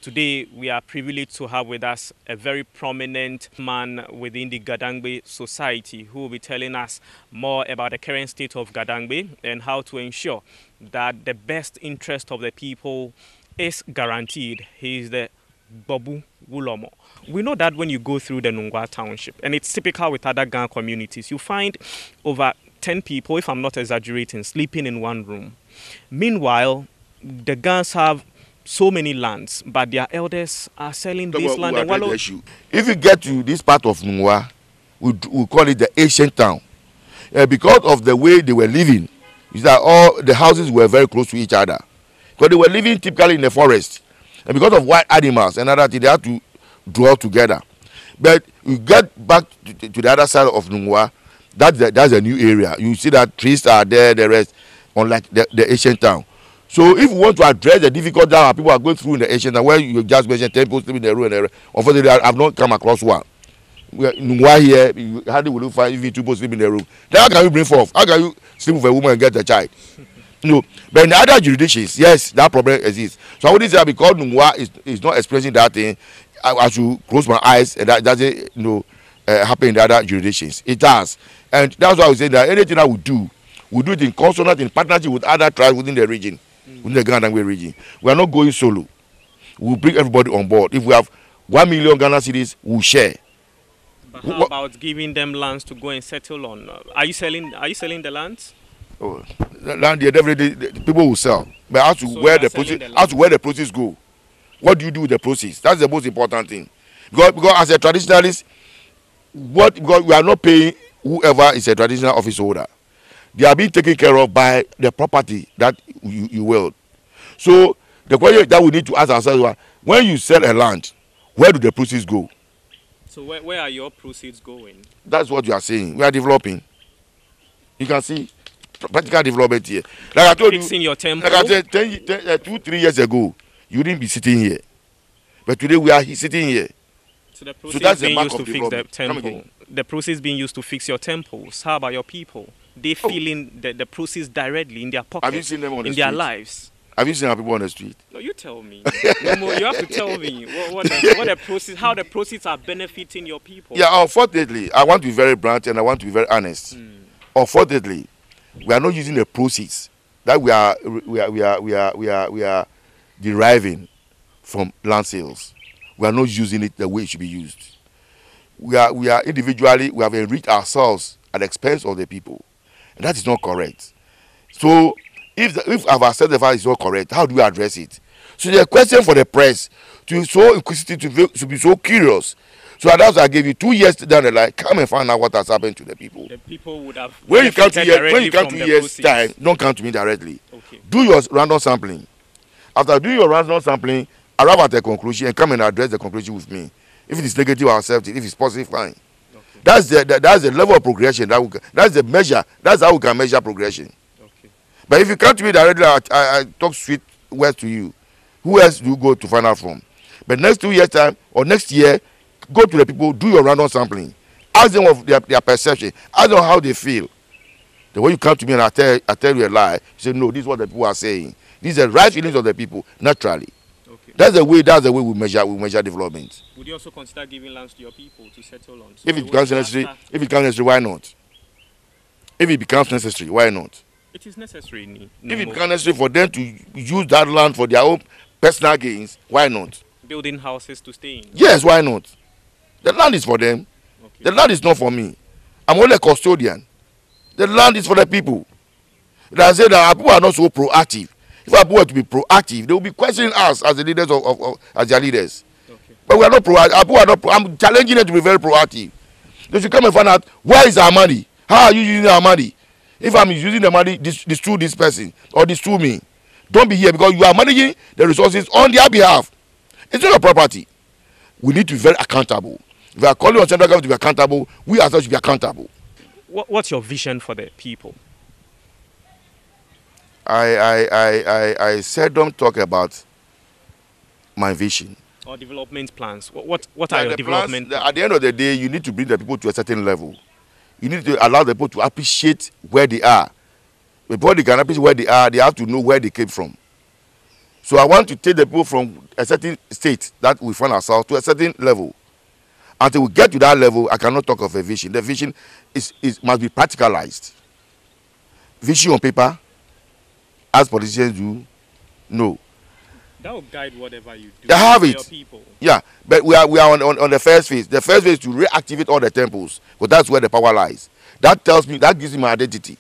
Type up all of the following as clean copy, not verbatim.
Today, we are privileged to have with us a very prominent man within the Gadangbe society who will be telling us more about the current state of Gadangbe and how to ensure that the best interest of the people is guaranteed. He is the Gborbu Wulomo. We know that when you go through the Nungua township, and it's typical with other Gan communities, you find over 10 people, if I'm not exaggerating, sleeping in one room. Meanwhile, the Gans have so many lands, but their elders are selling this land. If you get to this part of Nungua, we call it the ancient town. Because of the way they were living, is that all the houses were very close to each other. Because they were living typically in the forest. And because of wild animals and other things, they had to draw together. But you get back to the other side of Nungua, that's a new area. You see that trees are there, the rest, unlike the ancient town. So if you want to address the difficult that people are going through in the ancient town, where you just mentioned 10 people sleeping in the room, unfortunately I have not come across one. Nungua here, how do you find even 2 people sleeping in the room? Then how can you bring forth? How can you sleep with a woman and get a child? No, but in the other jurisdictions, yes, that problem exists. So I would say because Nungua is not experiencing that thing, I should close my eyes and that doesn't happen in the other jurisdictions. It does, and that's why I would say that anything I would do, we do it in consonant, in partnership with other tribes within the region, within the Ghana region. We are not going solo. We will bring everybody on board. If we have 1 million Ghana cedis, we'll share. But how about giving them lands to go and settle on? Are you selling the lands? Oh, land there, definitely the people will sell. But as to where the proceeds go, what do you do with the proceeds? That's the most important thing. Because as a traditionalist, because we are not paying whoever is a traditional office holder. They are being taken care of by the property that you will. So the question that we need to ask ourselves is, when you sell a land, where do the proceeds go? So where are your proceeds going? That's what you are saying. We are developing. You can see practical development here. Like I told Fixing your temple. Like I said, 2-3 years ago, you didn't be sitting here. But today we are sitting here. So the proceeds being used to fix the temple. The proceeds being used to fix your temples. How about your people? They feeling the proceeds directly in their pockets. Have you seen them on the in street? Their lives. Have you seen our people on the street? No, you tell me. No, you have to tell me what the proceeds, how the proceeds are benefiting your people. Yeah, unfortunately, I want to be very blunt and I want to be very honest. Unfortunately, we are not using the proceeds that we are deriving from land sales. We are not using it the way it should be used. We are individually, we have enriched ourselves at the expense of the people. And that is not correct. So if our self-defense is not correct, how do we address it? So the question for the press to be so inquisitive, to be so curious. So that's why I gave you 2 years down the line, come and find out what has happened to the people. The people would have. When you come 2 years time, don't come to me directly. Okay. Do your random sampling. After doing your random sampling, arrive at a conclusion and come and address the conclusion with me. If it is negative, I'll accept it. If it's positive, fine. Okay. That's the level of progression. That's the measure. That's how we can measure progression. Okay. But if you come to me directly, I talk sweet words to you. Who else do you go to find out from? But next 2 years time or next year, go to the people, do your random sampling. Ask them of their perception. Ask them how they feel. The way you come to me and I tell you a lie, you say, no, this is what the people are saying. These are the right feelings of the people, naturally. Okay. That's the way we measure development. Would you also consider giving lands to your people to settle on? So if it becomes necessary, why not? If it becomes necessary, why not? It is necessary. If it becomes necessary for them to use that land for their own personal gains, why not? Building houses to stay in. Yes, why not? The land is for them. Okay. The land is not for me. I'm only a custodian. The land is for the people. And I said that our people are not so proactive. If our people were to be proactive, they will be questioning us as the leaders as their leaders. Okay. But we are not proactive. Our people are not. I'm challenging them to be very proactive. They should come and find out where is our money. How are you using our money? If I'm using the money, distribute this person or distribute me. Don't be here because you are managing the resources on their behalf. It's not a property. We need to be very accountable. If we are calling on central government to be accountable, we ourselves should be accountable. What's your vision for the people? I seldom talk about my vision. Or development plans. What are your development plans? At the end of the day, you need to bring the people to a certain level. You need to allow the people to appreciate where they are. Before they can appreciate where they are, they have to know where they came from. So I want to take the people from a certain state that we find ourselves to a certain level. Until we get to that level, I cannot talk of a vision. The vision must be practicalized. Vision on paper, as politicians do, no. That will guide whatever you do. They have for it. Your people. Yeah, but we are on the first phase. The first phase is to reactivate all the temples, because that's where the power lies. That tells me, that gives me my identity.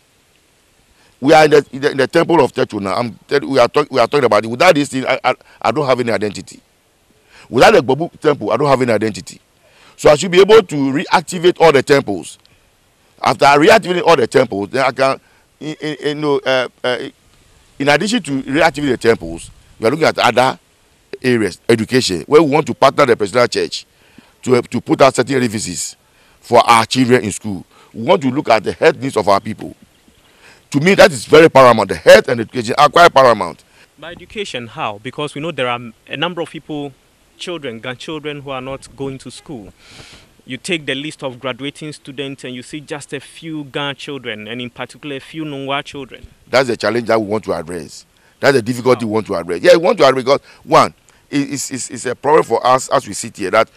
We are in the temple of Tetu now. We are talking about it. Without this thing, I don't have any identity. Without the Gborbu temple, I don't have any identity. So I should be able to reactivate all the temples. After reactivating all the temples, then I can, in addition to reactivating the temples, we are looking at other areas, education, where we want to partner the Presbyterian Church to put out certain edifices for our children in school. We want to look at the health needs of our people. To me, that is very paramount. The health and education are quite paramount. By education, how? Because we know there are a number of people, grandchildren who are not going to school. You take the list of graduating students and you see just a few grandchildren, and in particular a few Nungua children. That's the challenge that we want to address. That's the difficulty we want to address. Yeah, we want to address because, one, it's a problem for us as we sit here that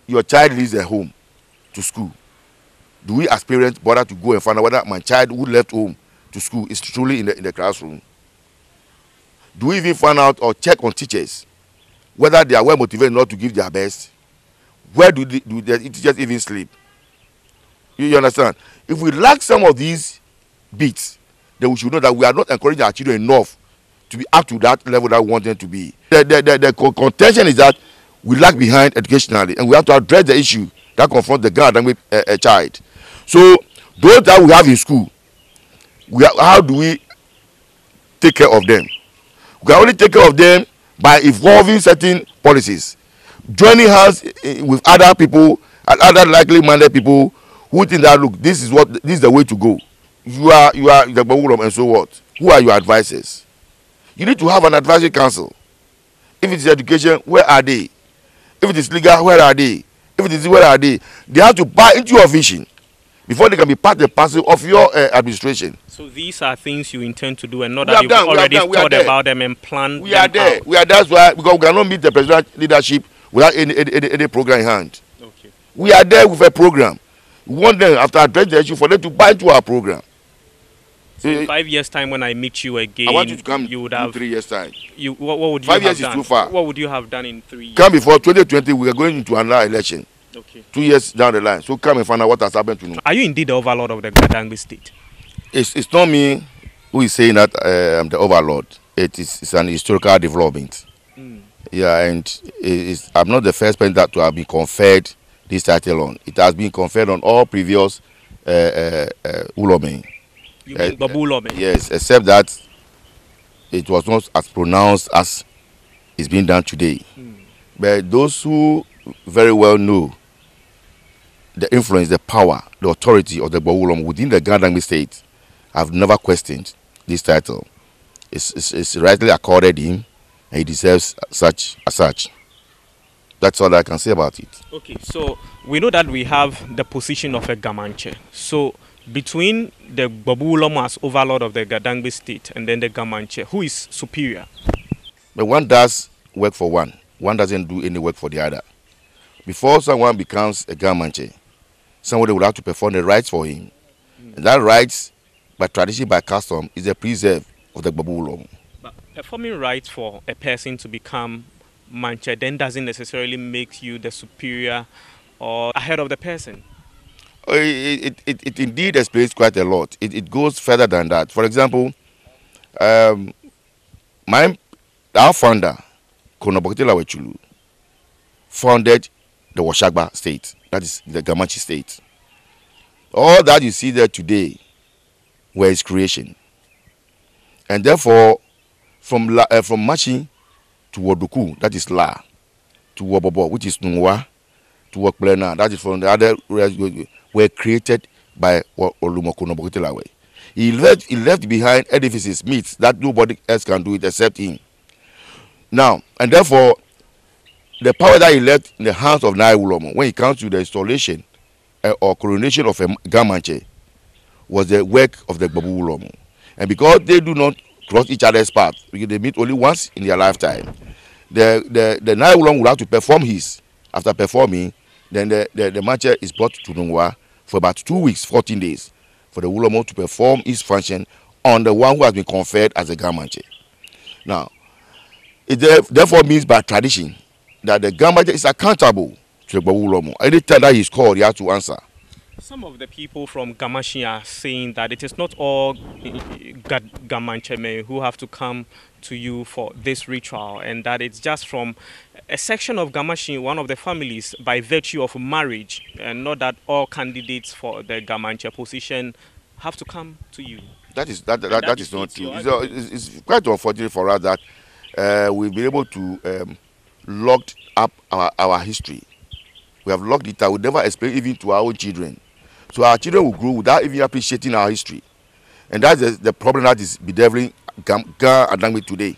your child leaves their home to school. Do we as parents bother to go and find out whether my child who left home to school is truly in the classroom? Do we even find out or check on teachers whether they are well motivated not to give their best? Where do the teachers even sleep? You understand? If we lack some of these bits, then we should know that we are not encouraging our children enough to be up to that level that we want them to be. The contention is that we lag behind educationally, and we have to address the issue that confronts the Ghana a child. So those that we have in school, how do we take care of them? We can only take care of them by evolving certain policies, joining hands with other people and other likely-minded people who think that, look, this is the way to go. You are the Gborbu, and so what? Who are your advisors? You need to have an advisory council. If it is education, where are they? If it is legal, where are they? If it is, where are they? They have to buy into your vision before they can be part and parcel of your administration. So these are things you intend to do, and not that you've already thought about them and planned. We are there. Out. We are. That's why, because we cannot meet the presidential leadership without any program in hand. Okay. We are there with a program. We want them, after addressing the issue, for them to buy into our program. So in 5 years' time, when I meet you again, I want you to come. You would in have 3 years' time. What would you 5 have years done? is too far. What would you have done in 3 years? Come before 2020. We are going into another election. Okay. 2 years down the line. So come and find out what has happened to you. Are you indeed the overlord of the Gadangbe state? It's not me who is saying that I'm the overlord. It's an historical development. Yeah, and I'm not the first person to have been conferred this title on. It has been conferred on all previous Ulome. You mean Gborbu Ulome? Yes, except that it was not as pronounced as it's being done today. But those who very well know the influence, the power, the authority of the Gborbu Ulome within the Gadangbe state have never questioned this title. It's rightly accorded him, and he deserves such. That's all I can say about it. Okay, so we know that we have the position of a Gamanche. So between the Gborbu Ulome as overlord of the Gadangbe state and then the Gamanche, who is superior? But one does work for one. One doesn't do any work for the other. Before someone becomes a Gamanche, somebody will have to perform the rites for him. And that rites, by tradition, by custom, is a preserve of the Gborbu Ulome. But performing rites for a person to become Manche then doesn't necessarily make you the superior or ahead of the person. It indeed explains quite a lot. It goes further than that. For example, our founder, Konobokitela Wechulu, founded the Washagba state, that is the Gamanche state. All that you see there today were his creation. And therefore, from Machi to Woduku, that is La, to Wobobo, which is Nungua, to Wokplena, that is from the other areas, were created by Olumokonobokitelawe. He left behind edifices, myths that nobody else can do it except him. Now, and therefore, the power that he left in the hands of Nai Ulomo, when it comes to the installation or coronation of a Gamanche, was the work of the Gborbu Ulome. And because they do not cross each other's path because they meet only once in their lifetime. The Nai Ulong will have to perform his. After performing, then the manche is brought to Nungua for about 2 weeks, 14 days, for the Ulomo to perform his function on the one who has been conferred as a Gamanche. Now, it therefore means by tradition that the Gamanche is accountable to the Ulomo. Anytime that he is called, he has to answer. Some of the people from Gamashi are saying that it is not all Gamanche men who have to come to you for this ritual, and that it's just from a section of Gamashi, one of the families, by virtue of marriage, and not that all candidates for the Gamanche position have to come to you. That is not true. It's quite unfortunate for us that we've been able to lock up our history. We have locked it out. We never explain even to our own children. So our children will grow without even appreciating our history. And that's the problem that is bedeviling Ga and Dangme today.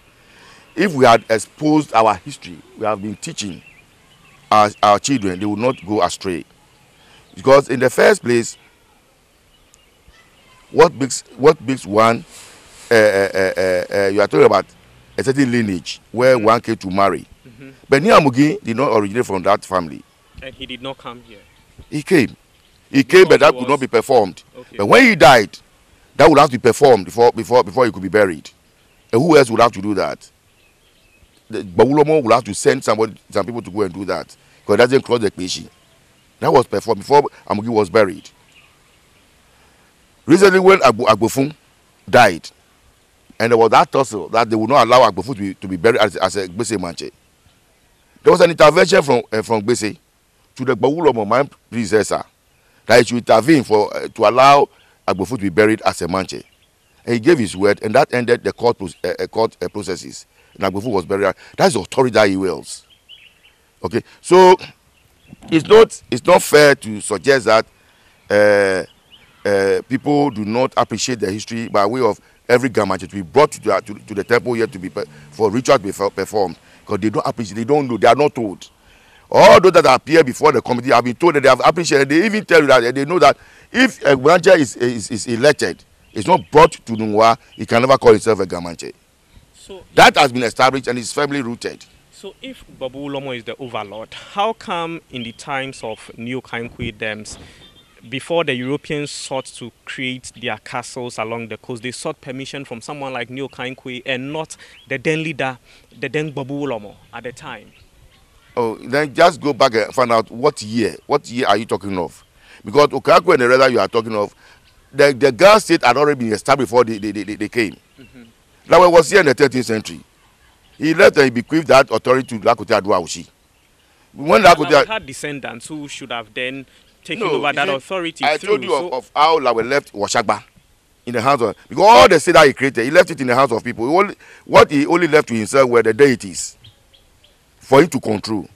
If we had exposed our history, we have been teaching our children, they will not go astray. Because in the first place, what makes one, you are talking about a certain lineage where one came to marry. But Niamugi did not originate from that family. And he did not come here. He came, but that could not be performed. Okay. But when he died, that would have to be performed before he could be buried. And who else would have to do that? The Bawulomo would have to send some people to go and do that, because it doesn't cross the equation. That was performed before Amugi was buried. Recently, when Agbofun died, and there was that tussle that they would not allow Agbofun to be buried as a Gbese Manche, there was an intervention from Gbese to the Bawulomo, my predecessor, that he should intervene to allow Agbofu to be buried as a Manche. And he gave his word, and that ended the court processes. And Agbofu was buried. That's the authority that he wills. Okay, so it's not fair to suggest that people do not appreciate the history by way of every Gamanche to be brought to the temple here for ritual to be performed, because they don't appreciate, they don't know, they are not told. All those that appear before the committee have been told that they have appreciated. They even tell you that they know that if a Gamanche is elected, it's not brought to Nungua, he can never call himself a Gamanche. So that has been established and is firmly rooted. So if Babu Ulomo is the overlord, how come in the times of New Kankwe dams, before the Europeans sought to create their castles along the coast, they sought permission from someone like New Kankwe and not the then leader, the then Babu Ulomo at the time? Oh, then just go back and find out what year are you talking of? Because Okakwe and the rather you are talking of, the Ga state had already been established before they came. That was here in the 13th century. He left and he bequeathed that authority to Lakote Aduawushi. When Lakote had descendants who should have then taken over that authority. I told you of how Lawe left Washagba in the hands of, because all the state that he created, he left it in the hands of people. What he only left to himself were the deities for him to control.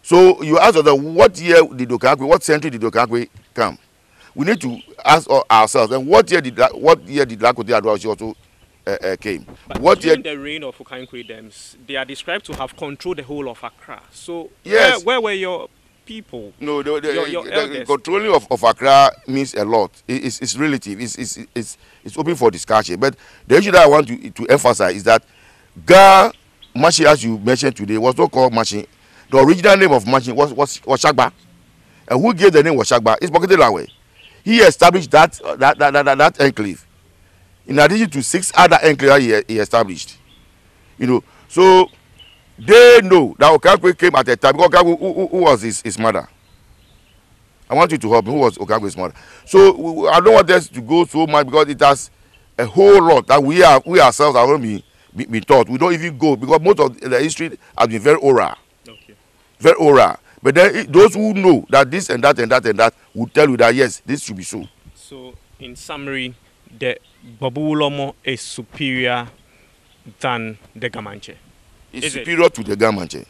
So you ask us, what year did Okakwe, what century did Okakwe come? We need to ask ourselves, and what year did Lakote Aduawushi also came? But what during the reign of Okankwe dams, they are described to have controlled the whole of Accra. So yes, where were your people? No, the controlling of Accra means a lot. It's relative. It's open for discussion. But the issue that I want to emphasize is that Ga Mashi, as you mentioned today, was not called Mashi. The original name of Mashi was Washagba. And who gave the name Washagba? It's Bokete Lawe. He established that enclave, in addition to 6 other enclaves he established. You know, so they know that Okankwe came at a time. Okankwe, who was his mother? I want you to help me. Who was Okankwe's mother? So I don't want us to go so much, because it has a whole lot that we ourselves are going to be taught. We don't even go, because most of the history has been very oral. Okay. Very oral. But then those who know that this and that and that and that will tell you that yes, this should be so. So in summary, the Babu Ulomo is superior than the Gamanche. It's superior to the Gamanche.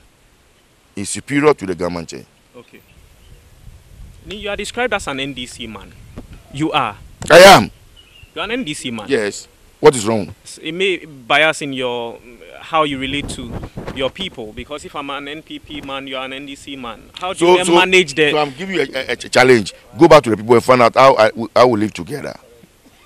It's superior to the Gamanche. Okay. You are described as an NDC man. You are. I am. You are an NDC man. Yes. What is wrong? It may bias in your how you relate to your people, because if I'm an NPP man, you are an NDC man. How do you manage the? So I'm giving you a challenge. Go back to the people and find out how we live together.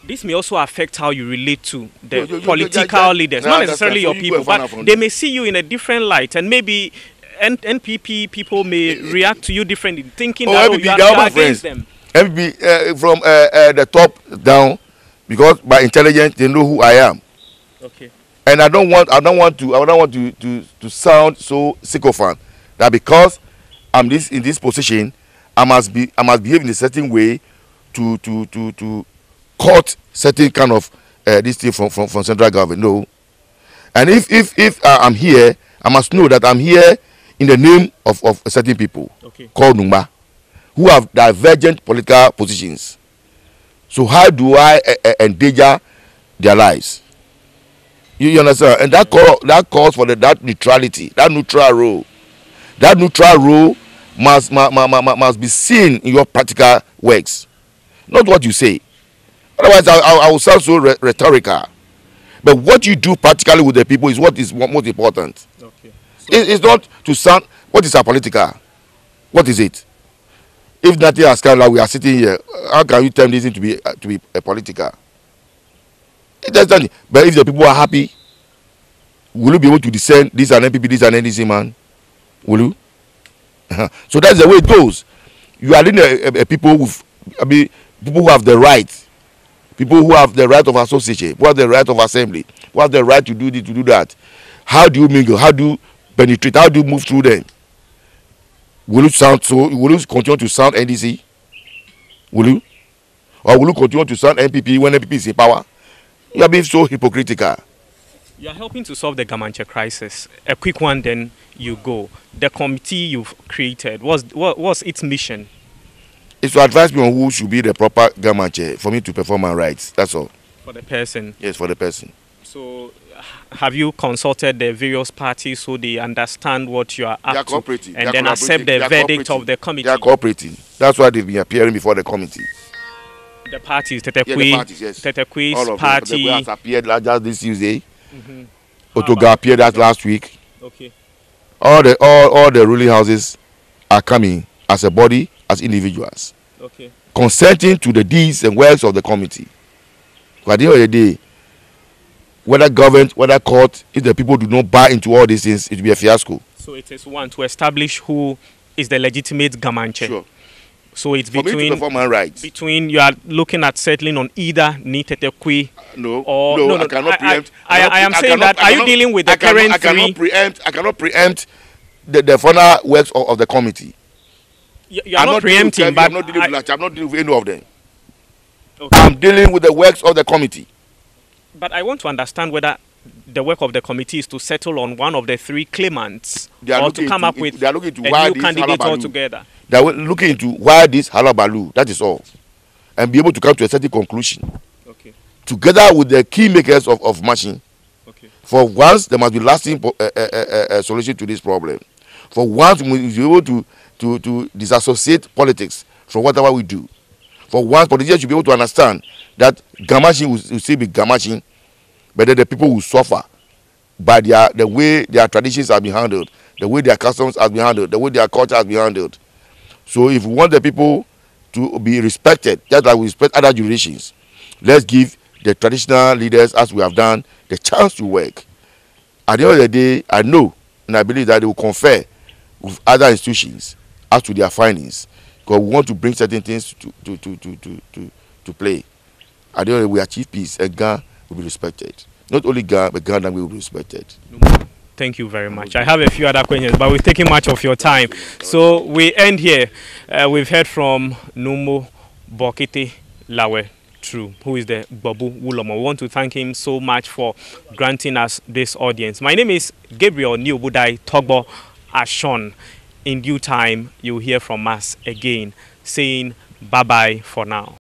This may also affect how you relate to the political leaders, not necessarily your people, but they may see you in a different light, and maybe NPP people may react to you differently, thinking that you are against them. NPP from the top down, because by intelligence they know who I am. Okay. And I don't want to sound so sycophant that because I'm in this position, I must behave in a certain way to cut certain kind of this thing from central government. No. And if I'm here, I must know that I'm here in the name of certain people, okay, called Nungua, who have divergent political positions. So how do I endanger their lives? You understand? And that calls for that neutrality, that neutral role. That neutral role must be seen in your practical works, not what you say. Otherwise, I will sound so rhetorical. But what you do practically with the people is what is most important. Okay. So it's not to sound. What is political? What is it? If nothing has come, like we are sitting here, how can you turn this into be a political? It doesn't. But if the people are happy, will you be able to discern this and NPP, this and NDC man? Will you? So that's the way it goes. You are in a people people who have the right. People who have the right of association, who have the right of assembly, who have the right to do this, to do that. How do you mingle? How do you penetrate? How do you move through them? Will you sound so? Will you continue to sound NDC? Will you? Or will you continue to sound NPP when NPP is in power? You are being so hypocritical. You are helping to solve the Gamanche crisis. A quick one, then you go. The committee you've created, what's its mission? It's to advise me on who should be the proper Gamanche for me to perform my rights. That's all. For the person? Yes, for the person. So, have you consulted the various parties so they understand what you are up to and then accept the verdict of the committee? They are cooperating. That's why they've been appearing before the committee. The parties, Tetequi's party. The has appeared just this Tuesday. Otoga appeared that last week. Okay. All the ruling houses are coming as a body, as individuals. Okay. Consenting to the deeds and works of the committee. But at the end of the day, whether government, whether court, if the people do not buy into all these things, it will be a fiasco. So it is one to establish who is the legitimate Gamanche. Sure. So it's for between, me to perform my rights. Between you are looking at settling on either Tetekui. No, I cannot preempt. I am saying that. Are you dealing with the current three? I cannot preempt the final works of the committee. You are not preempting, but I'm not dealing with any of them. Okay. I'm dealing with the works of the committee. But I want to understand whether the work of the committee is to settle on one of the three claimants or to come up with a new candidate altogether. They are looking into why this halabaloo, that is all. And be able to come to a certain conclusion. Okay. Together with the key makers of machine. Okay. For once, there must be lasting solution to this problem. For once, we will be able to disassociate politics from whatever we do. For once, politicians should be able to understand that Gamashing will still be Gamashing, but then the people will suffer by the way their traditions have been handled, the way their customs have been handled, the way their culture has been handled. So if we want the people to be respected, just like we respect other jurisdictions, let's give the traditional leaders, as we have done, the chance to work. At the end of the day, I know and I believe that they will confer with other institutions as to their findings, because we want to bring certain things to play. At the end of the day, we achieve peace and Ghana will be respected. Not only Ghana, but Ghana will be respected. Thank you very much. I have a few other questions, but we've taken much of your time. So we end here. We've heard from Numo Bokete Lawe True, who is the Gborbu Wulomo. We want to thank him so much for granting us this audience. My name is Gabriel Niobudai Togbo Ashon. In due time, you'll hear from us again, saying bye-bye for now.